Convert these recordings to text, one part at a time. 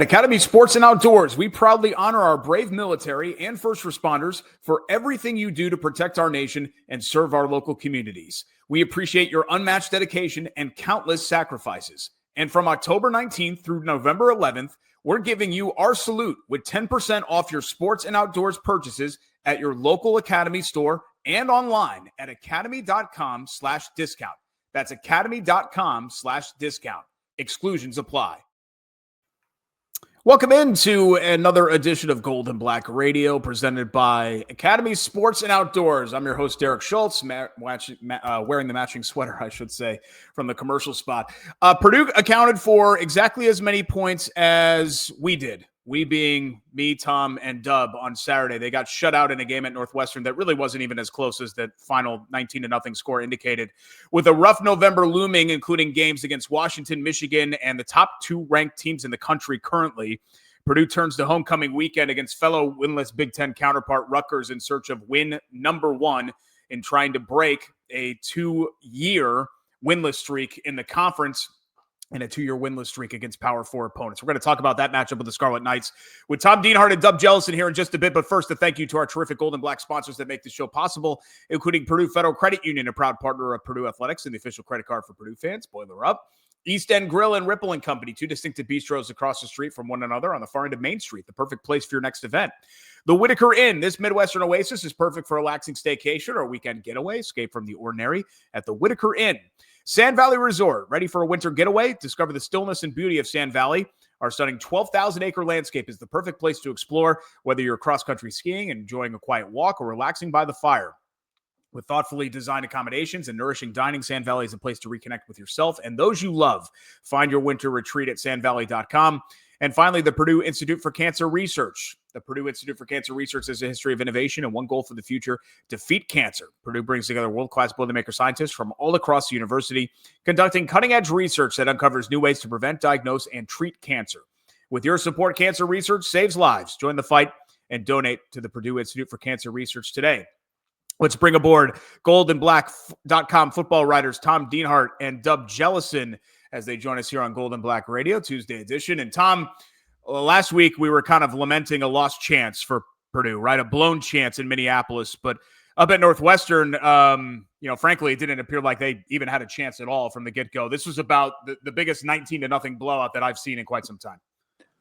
Academy Sports and Outdoors, we proudly honor our brave military and first responders for everything you do to protect our nation and serve our local communities. We appreciate your unmatched dedication and countless sacrifices. And from October 19th through November 11th, we're giving you our salute with 10% off your sports and outdoors purchases at your local Academy store and online at academy.com/discount. That's academy.com/discount. Exclusions apply. Welcome into another edition of Gold and Black Radio presented by Academy Sports and Outdoors. I'm your host, Derek Schultz, wearing the matching sweater, I should say, from the commercial spot. Purdue accounted for exactly as many points as we did. We being me, Tom, and Dub on Saturday. They got shut out in a game at Northwestern that really wasn't even as close as the final 19-0 score indicated. With a rough November looming, including games against Washington, Michigan, and the top two ranked teams in the country currently, Purdue turns to homecoming weekend against fellow winless Big Ten counterpart Rutgers in search of win number one in trying to break a 2-year winless streak in the conference and a 2-year winless streak against Power 4 opponents. We're going to talk about that matchup with the Scarlet Knights with Tom Dienhart and Dub Jellison here in just a bit. But first, a thank you to our terrific Gold and Black sponsors that make this show possible, including Purdue Federal Credit Union, a proud partner of Purdue Athletics and the official credit card for Purdue fans. Boiler up. East End Grill and Ripple and Company, two distinctive bistros across the street from one another on the far end of Main Street, the perfect place for your next event. The Whitaker Inn, this Midwestern oasis is perfect for a relaxing staycation or a weekend getaway. Escape from the ordinary at the Whitaker Inn. Sand Valley Resort, ready for a winter getaway? Discover the stillness and beauty of Sand Valley. Our stunning 12,000-acre landscape is the perfect place to explore, whether you're cross-country skiing, enjoying a quiet walk, or relaxing by the fire. With thoughtfully designed accommodations and nourishing dining, Sand Valley is a place to reconnect with yourself and those you love. Find your winter retreat at sandvalley.com. And finally, the Purdue Institute for Cancer Research. The Purdue Institute for Cancer Research has a history of innovation and one goal for the future: defeat cancer. Purdue brings together world-class Boilermaker scientists from all across the university, conducting cutting-edge research that uncovers new ways to prevent, diagnose, and treat cancer. With your support, cancer research saves lives. Join the fight and donate to the Purdue Institute for Cancer Research today. Let's bring aboard goldandblack.com football writers Tom Dienhart and Dub Jellison as they join us here on Gold and Black Radio, Tuesday edition. And Tom, last week we were kind of lamenting a lost chance for Purdue, right? A blown chance in Minneapolis. But up at Northwestern, frankly, it didn't appear like they even had a chance at all from the get-go. This was about the biggest 19-0 blowout that I've seen in quite some time.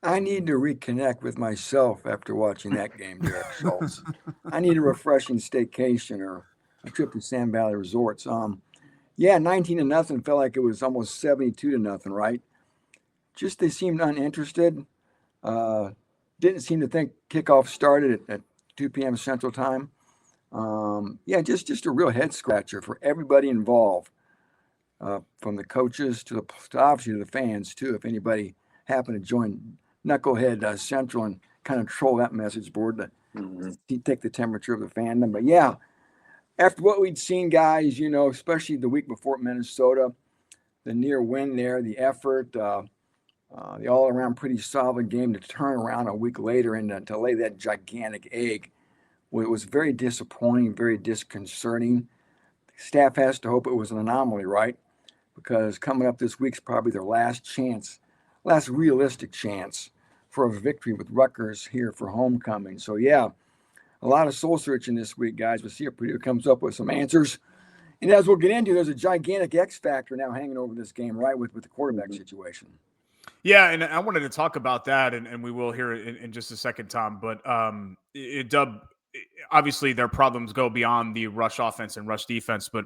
I need to reconnect with myself after watching that game, Derek Schultz. I need a refreshing staycation or a trip to Sand Valley Resorts. 19-0 felt like it was almost 72-0, right? Just they seemed uninterested. Didn't seem to think kickoff started at 2 p.m. Central Time. Just a real head scratcher for everybody involved, from the coaches to obviously to the fans too. If anybody happened to join Knucklehead Central and kind of troll that message board to take the temperature of the fandom. But yeah, after what we'd seen, guys, especially the week before at Minnesota, the near win there, the effort, the all-around pretty solid game to turn around a week later and to lay that gigantic egg, it was very disappointing, very disconcerting. Staff has to hope it was an anomaly, right? Because coming up this week's probably their last realistic chance for a victory with Rutgers here for homecoming. So yeah, a lot of soul searching this week, guys. We'll see if Purdue comes up with some answers. And as we'll get into, there's a gigantic X factor now hanging over this game, right, with the quarterback situation. Yeah, and I wanted to talk about that, and we will hear it in just a second, Tom. But Dub, obviously their problems go beyond the rush offense and rush defense, but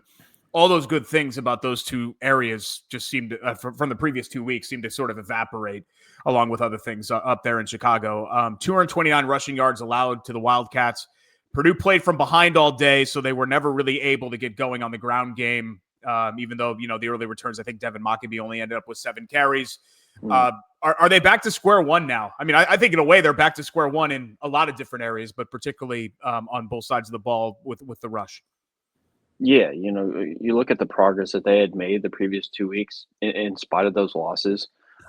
all those good things about those two areas just seem to, from the previous 2 weeks, seem to sort of evaporate along with other things up there in Chicago. 229 rushing yards allowed to the Wildcats. Purdue played from behind all day, so they were never really able to get going on the ground game, even though, the early returns, I think Devin Mockabee only ended up with 7 carries. Are they back to square one now? I mean, I think in a way they're back to square one in a lot of different areas, but particularly on both sides of the ball with the rush. Yeah, you look at the progress that they had made the previous 2 weeks in spite of those losses.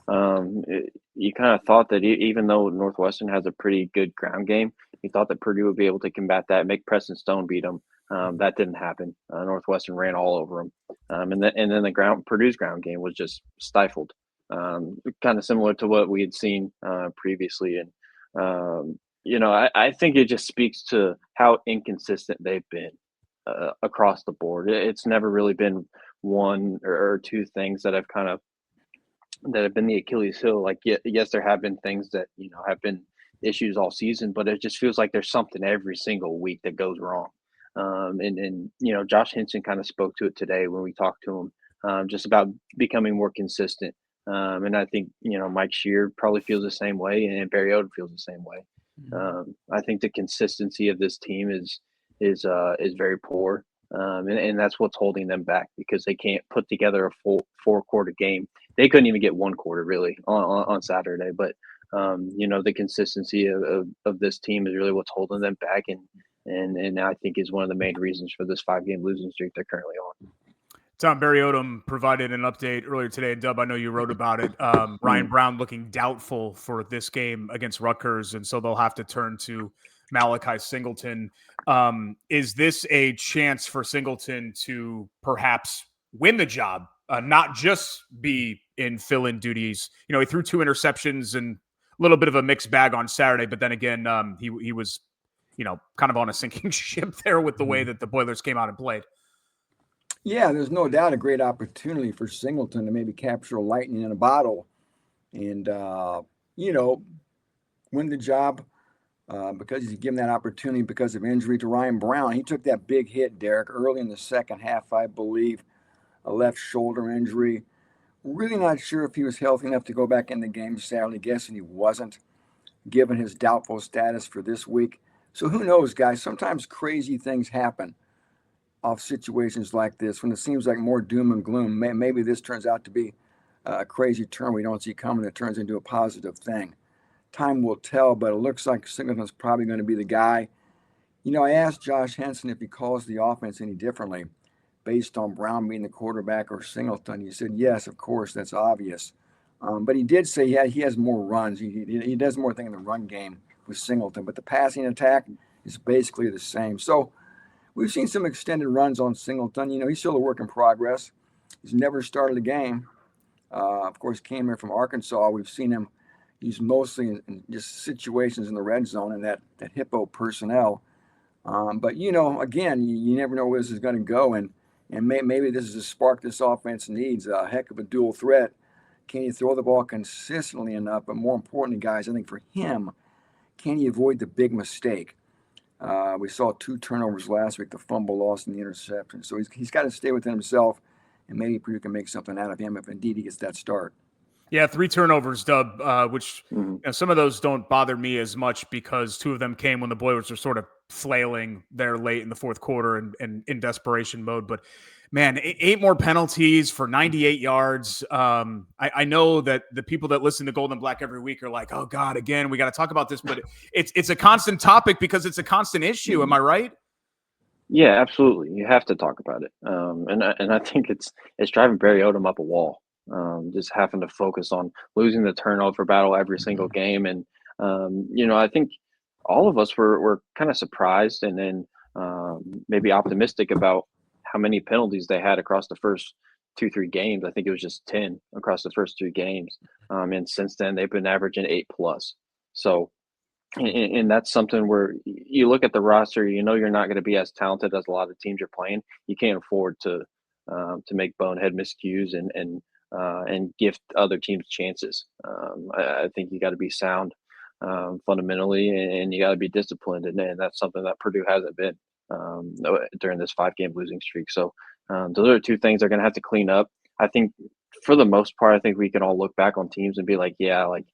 You kind of thought that even though Northwestern has a pretty good ground game, you thought that Purdue would be able to combat that, make Preston Stone beat them. That didn't happen. Northwestern ran all over them. And then Purdue's ground game was just stifled. kind of similar to what we had seen previously. And, I think it just speaks to how inconsistent they've been across the board. It's never really been one or two things that have been the Achilles heel. Like, yes, there have been things that, have been issues all season, but it just feels like there's something every single week that goes wrong. And Josh Henson kind of spoke to it today when we talked to him, just about becoming more consistent. And I think, Mike Shear probably feels the same way, and Barry Odom feels the same way. I think the consistency of this team is very poor. And that's what's holding them back, because they can't put together a full 4-quarter game. They couldn't even get 1 quarter really on Saturday, but the consistency of this team is really what's holding them back, and I think is one of the main reasons for this 5-game losing streak they're currently on. Tom, Barry Odom provided an update earlier today. Dub, I know you wrote about it. Ryan Brown looking doubtful for this game against Rutgers, and so they'll have to turn to Malachi Singleton. Is this a chance for Singleton to perhaps win the job, not just be in fill-in duties? He threw 2 interceptions and a little bit of a mixed bag on Saturday, but then again, he was, kind of on a sinking ship there with the way that the Boilers came out and played. Yeah, there's no doubt a great opportunity for Singleton to maybe capture lightning in a bottle and, win the job because he's given that opportunity because of injury to Ryan Brown. He took that big hit, Derek, early in the second half, I believe, a left shoulder injury. Really not sure if he was healthy enough to go back in the game Saturday. Guessing he wasn't, given his doubtful status for this week. So who knows, guys? Sometimes crazy things happen off situations like this when it seems like more doom and gloom. Maybe this turns out to be a crazy turn we don't see coming that turns into a positive thing. Time will tell, but it looks like Singleton's probably going to be the guy. I asked Josh Henson if he calls the offense any differently based on Brown being the quarterback or Singleton. He said, yes, of course, that's obvious. But he did say he has more runs. He does more things in the run game with Singleton, but the passing attack is basically the same. So we've seen some extended runs on Singleton. He's still a work in progress. He's never started a game. Of course, came here from Arkansas. We've seen him used mostly in just situations in the red zone and that hippo personnel. But, again, you never know where this is going to go. And maybe this is a spark this offense needs, a heck of a dual threat. Can you throw the ball consistently enough? But more importantly, guys, I think for him, can he avoid the big mistake? We saw 2 turnovers last week, the fumble loss and the interception. So he's got to stay within himself, and maybe Purdue can make something out of him if indeed he gets that start. Yeah, 3 turnovers, Dub, which some of those don't bother me as much because 2 of them came when the Boilers were sort of flailing there late in the fourth quarter and in desperation mode. But, man, 8 more penalties for 98 yards. I know that the people that listen to Gold and Black every week are like, oh, God, again, we got to talk about this. But it's a constant topic because it's a constant issue. Am I right? Yeah, absolutely. You have to talk about it. And I think it's driving Barry Odom up a wall. Just having to focus on losing the turnover battle every single game. And, I think all of us were kind of surprised and then maybe optimistic about how many penalties they had across the first 2-3 games. I think it was just 10 across the first 3 games. And since then, they've been averaging 8+. So, and that's something where you look at the roster, you're not going to be as talented as a lot of teams you're playing. You can't afford to make bonehead miscues and give other teams chances. I think you got to be sound fundamentally, and you got to be disciplined, and that's something that Purdue hasn't been during this 5-game losing streak. So those are 2 things they're going to have to clean up. I think for the most part, I think we can all look back on teams and be like, yeah, like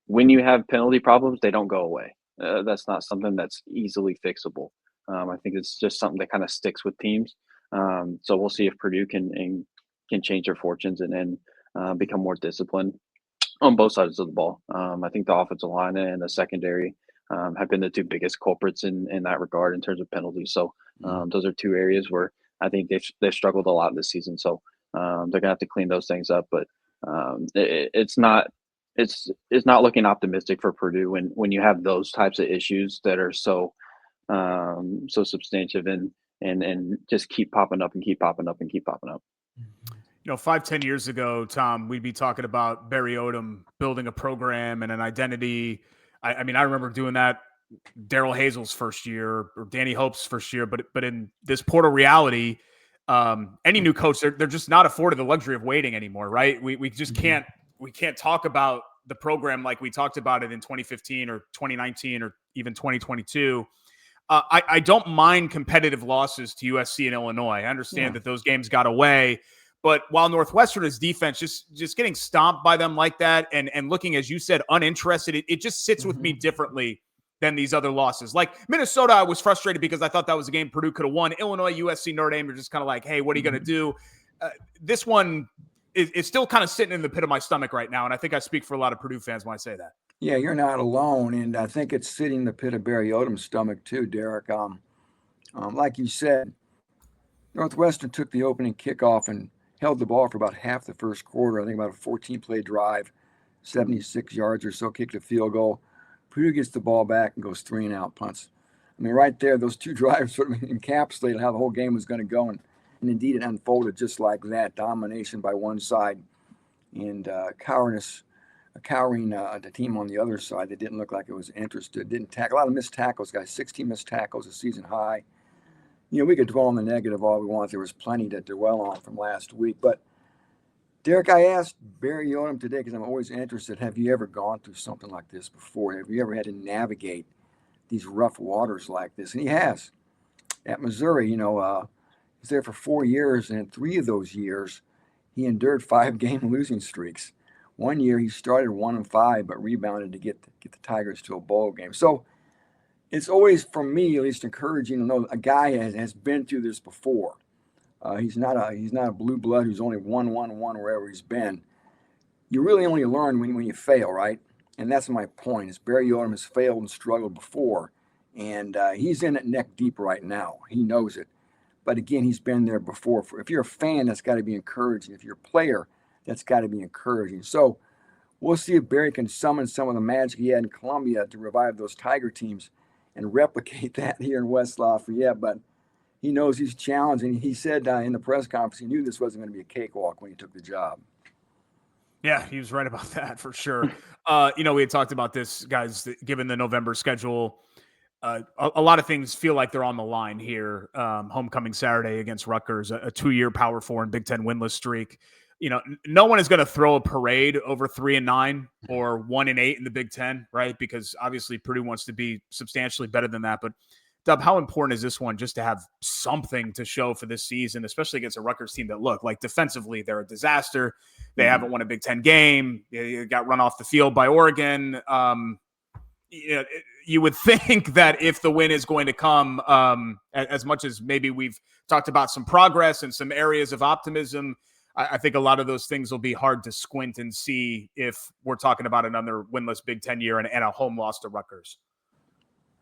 when you have penalty problems, they don't go away. That's not something that's easily fixable. I think it's just something that kind of sticks with teams. So we'll see if Purdue can change their fortunes and then become more disciplined on both sides of the ball. I think the offensive line and the secondary have been the 2 biggest culprits in that regard in terms of penalties. So those are 2 areas where I think they've struggled a lot this season. So they're gonna have to clean those things up. But it's not looking optimistic for Purdue when you have those types of issues that are so substantive and just keep popping up and keep popping up and keep popping up. 5-10 years ago, Tom, we'd be talking about Barry Odom building a program and an identity. I mean, I remember doing that Daryl Hazel's first year or Danny Hope's first year, but in this Portal reality, any new coach, they're just not afforded the luxury of waiting anymore, right? We just can't talk about the program like we talked about it in 2015 or 2019 or even 2022. I don't mind competitive losses to USC and Illinois. I understand that those games got away, but while Northwestern's defense just getting stomped by them like that and looking, as you said, uninterested, it just sits with me differently than these other losses. Like Minnesota, I was frustrated because I thought that was a game Purdue could have won. Illinois, USC, Notre Dame are just kind of like, hey, what are you going to do? This one is still kind of sitting in the pit of my stomach right now, and I think I speak for a lot of Purdue fans when I say that. Yeah, you're not alone, and I think it's sitting in the pit of Barry Odom's stomach too, Derek. Like you said, Northwestern took the opening kickoff and held the ball for about half the first quarter. I think about a 14-play drive, 76 yards or so, kicked a field goal. Purdue gets the ball back and goes 3-and-out punts. I mean, right there, those two drives sort of encapsulated how the whole game was going to go, and indeed it unfolded just like that. Domination by one side and cowering the team on the other side that didn't look like it was interested. Didn't tackle. A lot of missed tackles, guys. 16 missed tackles, a season high. We could dwell on the negative all we want. There was plenty to dwell on from last week. But, Derek, I asked Barry Odom today because I'm always interested. Have you ever gone through something like this before? Have you ever had to navigate these rough waters like this? And he has. At Missouri, he's there for 4 years, and in 3 of those years, he endured 5-game losing streaks. One year he started 1-5, but rebounded to get the Tigers to a bowl game. So it's always, for me at least, encouraging to know a guy has been through this before. He's not a blue blood who's only won wherever he's been. You really only learn when you fail, right? And that's my point. Is Barry Odom has failed and struggled before, and he's in it neck deep right now. He knows it. But again, he's been there before. If you're a fan, that's got to be encouraging. If you're a player, that's got to be encouraging. So we'll see if Barry can summon some of the magic he had in Columbia to revive those Tiger teams and replicate that here in West Lafayette. But he knows he's challenged, and he said in the press conference he knew this wasn't going to be a cakewalk when he took the job. Yeah, he was right about that for sure. We had talked about this, guys, given the November schedule. A lot of things feel like they're on the line here. Homecoming Saturday against Rutgers, a 2-year Power 4 and Big Ten winless streak. No one is going to throw a parade over 3-9 or 1-8 in the Big Ten, right? Because obviously Purdue wants to be substantially better than that. But Dub, how important is this one just to have something to show for this season, especially against a Rutgers team that look like defensively they're a disaster. They haven't won a Big Ten game. They got run off the field by Oregon. You would think that if the win is going to come, as much as maybe we've talked about some progress and some areas of optimism, I think a lot of those things will be hard to squint and see if we're talking about another winless Big Ten year and a home loss to Rutgers.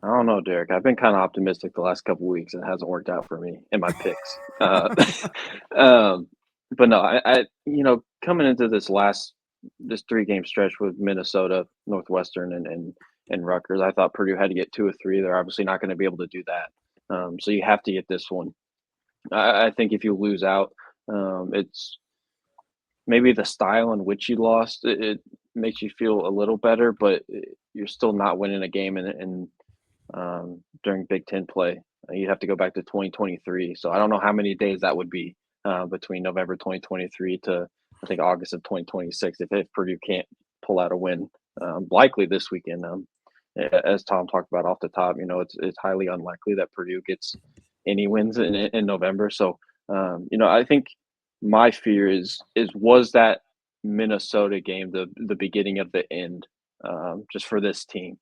I don't know, Derek. I've been kind of optimistic the last couple of weeks. It hasn't worked out for me in my picks. But no, I coming into this 3-game stretch with Minnesota, Northwestern, and Rutgers, I thought Purdue had to get 2 or 3. They're obviously not going to be able to do that. So you have to get this one. I think if you lose out, it's maybe the style in which you lost. It makes you feel a little better, but you're still not winning a game during Big Ten play. You'd have to go back to 2023. So I don't know how many days that would be between November 2023 to I think August of 2026 if Purdue can't pull out a win. Likely this weekend. As Tom talked about off the top, it's highly unlikely that Purdue gets any wins in November. So I think my fear was that Minnesota game the beginning of the end just for this team.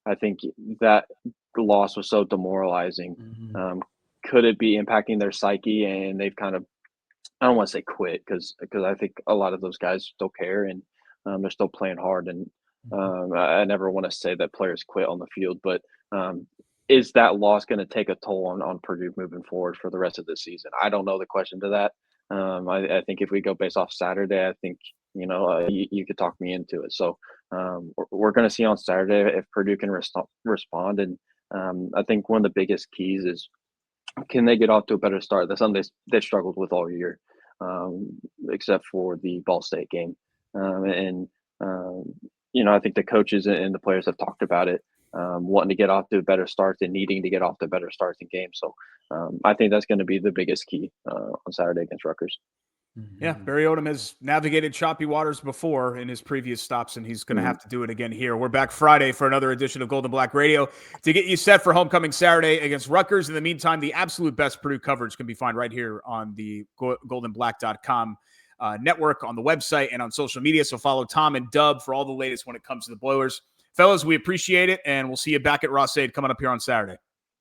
I think that the loss was so demoralizing. Mm-hmm. Could it be impacting their psyche and they've kind of, I don't want to say quit because I think a lot of those guys still care and they're still playing hard. And I never want to say that players quit on the field, but is that loss going to take a toll on Purdue moving forward for the rest of the season? I don't know the question to that. I think if we go based off Saturday, I think, you could talk me into it. So we're going to see on Saturday if Purdue can respond. And I think one of the biggest keys is, can they get off to a better start? That's something they've struggled with all year. except for the Ball State game. I think the coaches and the players have talked about it, wanting to get off to better starts and needing to get off to better starts in games. So I think that's going to be the biggest key on Saturday against Rutgers. Yeah, Barry Odom has navigated choppy waters before in his previous stops, and he's going to have to do it again here. We're back Friday for another edition of Gold and Black Radio to get you set for homecoming Saturday against Rutgers. In the meantime, the absolute best Purdue coverage can be found right here on the goldenblack.com network, on the website, and on social media. So follow Tom and Dub for all the latest when it comes to the Boilers. Fellas, we appreciate it, and we'll see you back at Ross-Ade coming up here on Saturday.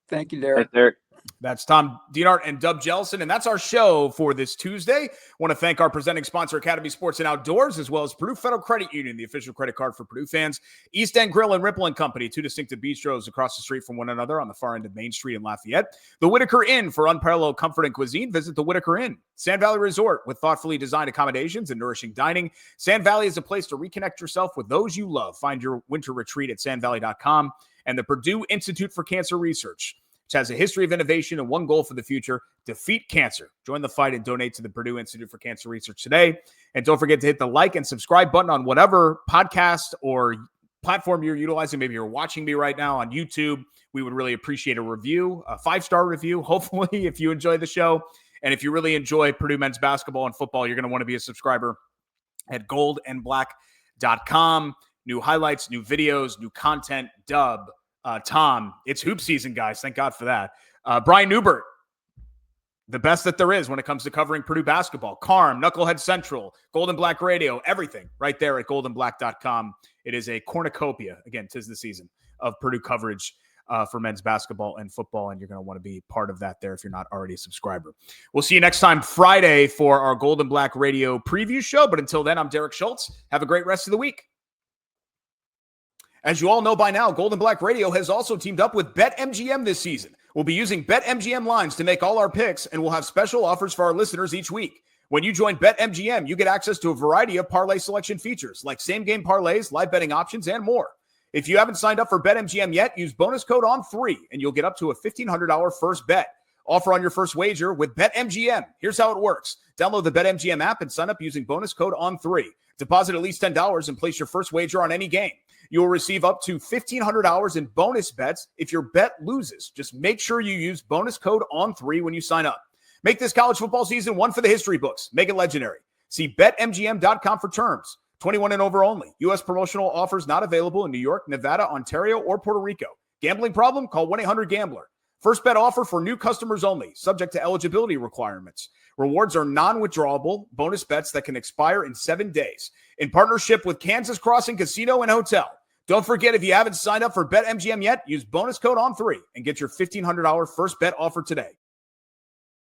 Thank you, Derek. Thanks, Derek. That's Tom Dienhart and Dub Jellison, and that's our show for this Tuesday. Want to thank our presenting sponsor, Academy Sports and Outdoors, as well as Purdue Federal Credit Union, the official credit card for Purdue fans. East End Grill and Ripple & Company, two distinctive bistros across the street from one another on the far end of Main Street in Lafayette. The Whitaker Inn for unparalleled comfort and cuisine. Visit the Whitaker Inn. Sand Valley Resort with thoughtfully designed accommodations and nourishing dining. Sand Valley is a place to reconnect yourself with those you love. Find your winter retreat at sandvalley.com. And the Purdue Institute for Cancer Research, which has a history of innovation and one goal for the future: defeat cancer. Join the fight and donate to the Purdue Institute for Cancer Research today. And don't forget to hit the like and subscribe button on whatever podcast or platform you're utilizing. Maybe you're watching me right now on YouTube. We would really appreciate a review, a 5-star review, hopefully, if you enjoy the show. And if you really enjoy Purdue men's basketball and football, you're going to want to be a subscriber at goldandblack.com. New highlights, new videos, new content. Dub. Tom, it's hoop season, guys. Thank God for that. Brian Newbert, the best that there is when it comes to covering Purdue basketball. Carm, Knucklehead Central, Gold and Black Radio, everything right there at goldandblack.com. It is a cornucopia, again, 'tis the season, of Purdue coverage for men's basketball and football, and you're going to want to be part of that there if you're not already a subscriber. We'll see you next time Friday for our Gold and Black Radio preview show, but until then, I'm Derek Schultz. Have a great rest of the week. As you all know by now, Gold and Black Radio has also teamed up with BetMGM this season. We'll be using BetMGM lines to make all our picks, and we'll have special offers for our listeners each week. When you join BetMGM, you get access to a variety of parlay selection features like same-game parlays, live betting options, and more. If you haven't signed up for BetMGM yet, use bonus code ON3, and you'll get up to a $1,500 first bet. Offer on your first wager with BetMGM. Here's how it works. Download the BetMGM app and sign up using bonus code ON3. Deposit at least $10 and place your first wager on any game. You will receive up to $1,500 in bonus bets if your bet loses. Just make sure you use bonus code ON3 when you sign up. Make this college football season one for the history books. Make it legendary. See BetMGM.com for terms. 21 and over only. U.S. promotional offers not available in New York, Nevada, Ontario, or Puerto Rico. Gambling problem? Call 1-800-GAMBLER. First bet offer for new customers only, subject to eligibility requirements. Rewards are non-withdrawable bonus bets that can expire in 7 days. In partnership with Kansas Crossing Casino and Hotel. Don't forget, if you haven't signed up for BetMGM yet, use bonus code ON3 and get your $1,500 first bet offer today.